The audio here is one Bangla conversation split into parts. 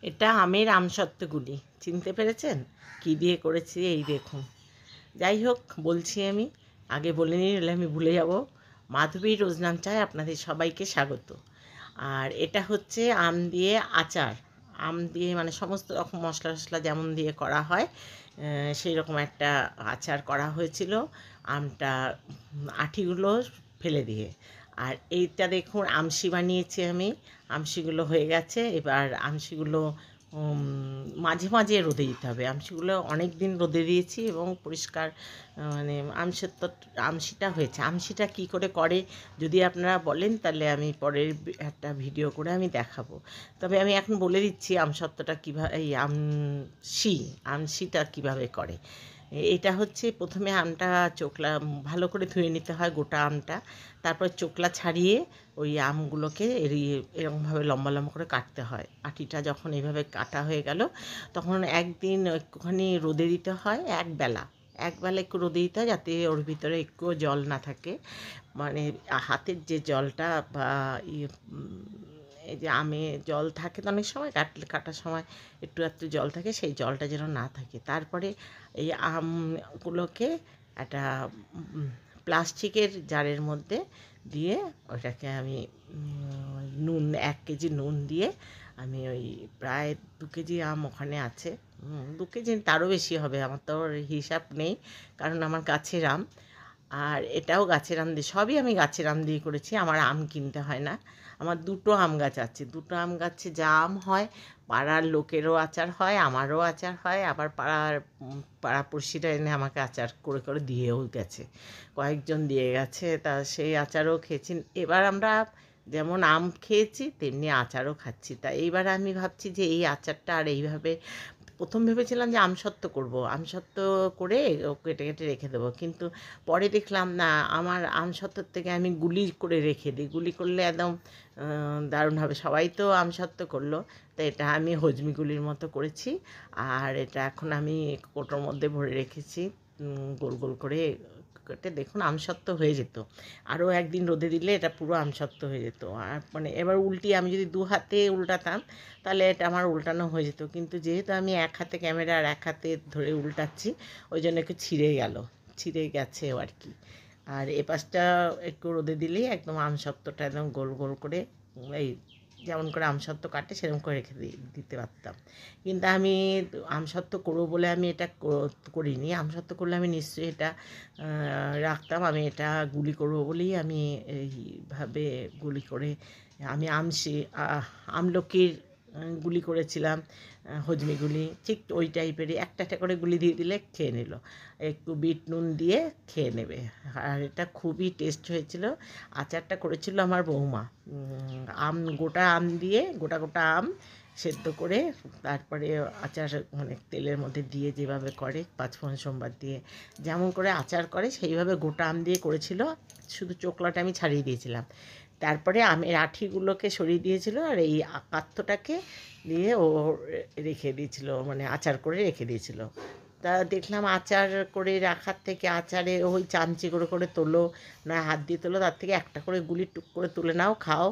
এটা আমের আমসত্ত্বগুলি চিনতে পেরেছেন? কি দিয়ে করেছি এই দেখুন। যাই হোক, বলছি আমি, আগে বলে নিলে আমি ভুলে যাব। মাধবীর রোজনাম চায় আপনাদের সবাইকে স্বাগত। আর এটা হচ্ছে আম দিয়ে আচার। আম দিয়ে মানে সমস্ত রকম মশলা টশলা যেমন দিয়ে করা হয় সেই রকম একটা আচার করা হয়েছিল আমটা আঠিগুলো ফেলে দিয়ে। আর এইটা দেখুন আমশি বানিয়েছি আমি। আমশিগুলো হয়ে গেছে, এবার আমশিগুলো মাঝে মাঝে রোদে দিতে হবে। আমশিগুলো অনেক দিন রোদে দিয়েছি এবং পরিষ্কার মানে আমশিটা হয়েছে। আমশিটা কী করে করে যদি আপনারা বলেন তাহলে আমি পরের একটা ভিডিও করে আমি দেখাবো। তবে আমি এখন বলে দিচ্ছি আমসত্ত্বটা কীভাবে, এই আমশিটা কীভাবে করে। এটা হচ্ছে প্রথমে আমটা চোকলা ভালো করে ধুয়ে নিতে হয়, গোটা আমটা। তারপর চোকলা ছাড়িয়ে ওই আমগুলোকে এরকমভাবে লম্বা লম্বা করে কাটতে হয়। আটিটা যখন এইভাবে কাটা হয়ে গেল তখন একদিন একটুখানি রোদে দিতে হয়, একবেলা একটু রোদে দিতে হয় যাতে ওর ভিতরে একটুও জল না থাকে। মানে হাতের যে জলটা বা এই যে আমে জল থাকে তো অনেক সময় কাটার সময় একটু জল থাকে, সেই জলটা যেন না থাকে। তারপরে এই আমগুলোকে একটা প্লাস্টিকের জারের মধ্যে দিয়ে ওটাকে আমি নুন 1 কেজি নুন দিয়ে আমি ওই প্রায় 2 কেজি আম ওখানে আছে, 2 কেজি তারও বেশি হবে, আমার তো হিসাব নেই কারণ আমার গাছের আম। আর এটাও গাছের আম দিয়ে, সবই আমি গাছের আম দিয়ে করেছি, আমার আম কিনতে হয় না। আমার 2টো আম গাছ আছে, 2টো আম গাছে যা আম হয় পাড়ার লোকেরও আচার হয়, আমারও আচার হয়, আবার পাড়াপড়শিরা এনে আমাকে আচার করে করে দিয়েও গেছে, কয়েকজন দিয়ে গেছে, তা সেই আচারও খেয়েছি। এবার আমরা যেমন আম খেয়েছি তেমনি আচারও খাচ্ছি। তা এইবার আমি ভাবছি যে এই আচারটা আর এইভাবে, প্রথম ভেবেছিলাম যে আমসত্ত্ব করব, আমসত্ত্ব করে কেটে কেটে রেখে দেবো, কিন্তু পরে দেখলাম না, আমার আমসত্ত্বর থেকে আমি গুলি করে রেখে দিই, গুলি করলে একদম দারুণ হবে। সবাই তো আমসত্ত্ব করলো, তো এটা আমি হজমিগুলির মতো করেছি। আর এটা এখন আমি কৌটোর মধ্যে ভরে রেখেছি, গোল গোল করে কেটে। দেখুন আমসত্ত্ব হয়ে যেত, আরও একদিন রোদে দিলে এটা পুরো আমসত্ত্ব হয়ে যেত। আর মানে এবার আমি যদি 2 হাতে উল্টাতাম তাহলে এটা আমার উল্টানো হয়ে যেত, কিন্তু যেহেতু আমি এক হাতে ক্যামেরা আর এক হাতে ধরে উল্টাচ্ছি ওই জন্য একটু ছিঁড়ে গেছেও আর কি। আর এ পাশটা একটু রোদে দিলেই একদম আমসত্ত্বটা একদম গোল গোল করে, এই যেমন করে আমসত্ত্ব কাটে সেরকম করে রেখে দিতে পারতাম। কিন্তু আমি আমসত্ত্ব করবো বলে আমি এটা করিনি। আমসত্ত্ব করলে আমি নিশ্চয়ই এটা রাখতাম। আমি এটা গুলি করবো বলেই আমি এইভাবে গুলি করে আমি আমলকির গুলি করেছিলাম, হজমিগুলি ঠিক ওই টাইপেরই একটা একটা করে গুলি দিয়ে দিলে খেয়ে নিল, একটু বিট নুন দিয়ে খেয়ে নেবে। আর এটা খুবই টেস্ট হয়েছিল। আচারটা করেছিল আমার বৌমা, গোটা আম দিয়ে গোটা গোটা আম সেদ্ধ করে তারপরে আচার মানে তেলের মধ্যে দিয়ে যেভাবে করে 5 ফোড়ন সোমবার দিয়ে যেমন করে আচার করে সেইভাবে গোটা আম দিয়ে করেছিল, শুধু চোকলাটা আমি ছাড়িয়ে দিয়েছিলাম। তারপরে আমের আঁঠিগুলোকে সরিয়ে দিয়েছিল আর এই কাত্তটাকে দিয়ে ও রেখে দিয়েছিল, মানে আচার করে রেখে দিয়েছিল। তা দেখলাম আচার করে রাখার থেকে আচারে ওই চামচি করে করে তোলো, না হাত দিয়ে তোলো, তার থেকে একটা করে গুলি টুক করে তুলে নাও, খাও,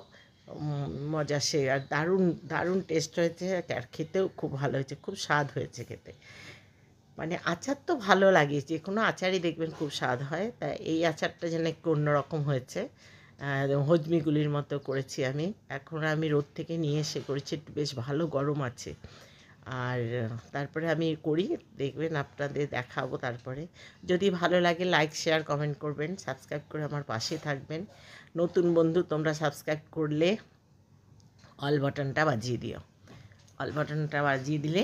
মজা সে। আর দারুণ দারুণ টেস্ট হয়েছে, আর খেতেও খুব ভালো হয়েছে, খুব স্বাদ হয়েছে খেতে। মানে আচার তো ভালো লাগে, যে কোনো আচারই দেখবেন খুব স্বাদ হয়, তা এই আচারটা যেন একটু অন্যরকম হয়েছে। হজমিগুলির মতো করেছি আমি, এখন আমি রোদ থেকে নিয়ে এসে করেছি, একটু বেশ ভালো গরম আছে। আর তারপরে আমি করি, দেখবেন আপনাদের দেখাবো। তারপরে যদি ভালো লাগে লাইক শেয়ার কমেন্ট করবেন, সাবস্ক্রাইব করে আমার পাশে থাকবেন। নতুন বন্ধু তোমরা সাবস্ক্রাইব করলে অল বাটনটা বাজিয়ে দিও, অল বাটনটা বাজিয়ে দিলে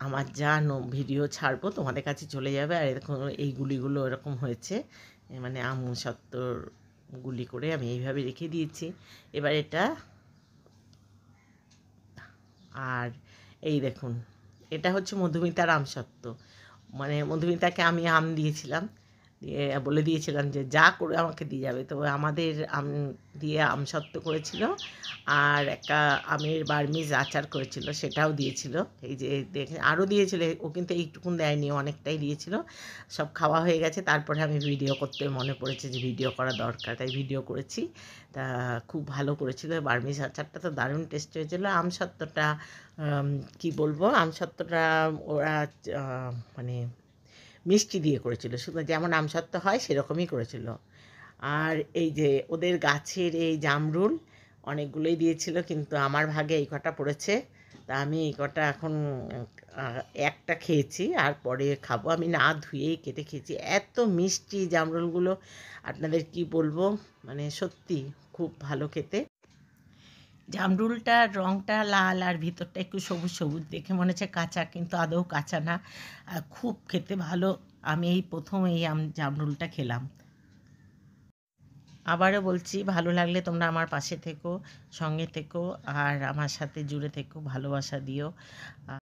আমার যা ভিডিও ছাড়বো তোমাদের কাছে চলে যাবে। আর এরকম এই গুলিগুলো এরকম হয়েছে, মানে আমসত্ত্বর গুলি করে আমি এইভাবে রেখে দিয়েছি। এবার এটা, আর এই দেখুন এটা হচ্ছে মধুমিতার আমসত্ত্ব, মানে মধুমিতাকে আমি আম দিয়েছিলাম, দিয়ে বলে দিয়েছিলাম যে যা করে আমাকে দিয়ে যাবে। তো আমাদের আম দিয়ে আমসত্ত্ব করেছিল, আর একটা আমের বার্মিজ আচার করেছিল, সেটাও দিয়েছিল। এই যে দেখে আরও দিয়েছিল, ও কিন্তু এইটুকুন দেয়নি, অনেকটাই দিয়েছিল। সব খাওয়া হয়ে গেছে, তারপরে আমি ভিডিও করতে মনে পড়েছে যে ভিডিও করা দরকার, তাই ভিডিও করেছি। তা খুব ভালো করেছিল, বার্মিজ আচারটা তো দারুণ টেস্ট হয়েছিল। আমসত্ত্বটা কি বলবো, আমসত্ত্বটা ওরা মানে মিষ্টি দিয়ে করেছিল, শুধু যেমন আমসত্ত্ব হয় সেরকমই করেছিল। আর এই যে ওদের গাছের এই জামরুল অনেকগুলোই দিয়েছিল, কিন্তু আমার ভাগে এই কটা পড়েছে। তা আমি এই কটা এখন একটা খেয়েছি, আর পরে খাবো। আমি না ধুয়েই কেটে খেয়েছি, এত মিষ্টি জামরুলগুলো, আপনাদের কি বলবো, মানে সত্যি খুব ভালো খেতে। জামরুলটার রঙটা লাল আর ভিতরটা একটু সবুজ সবুজ, দেখে মনে হচ্ছে কাঁচা, কিন্তু আদৌ কাঁচা না। খুব খেতে ভালো। আমি এই প্রথম এই জামরুলটা খেলাম। আবারও বলছি, ভালো লাগলে তোমরা আমার পাশে থেকো, সঙ্গে থেকো, আর আমার সাথে জুড়ে থেকো, ভালোবাসা দিও।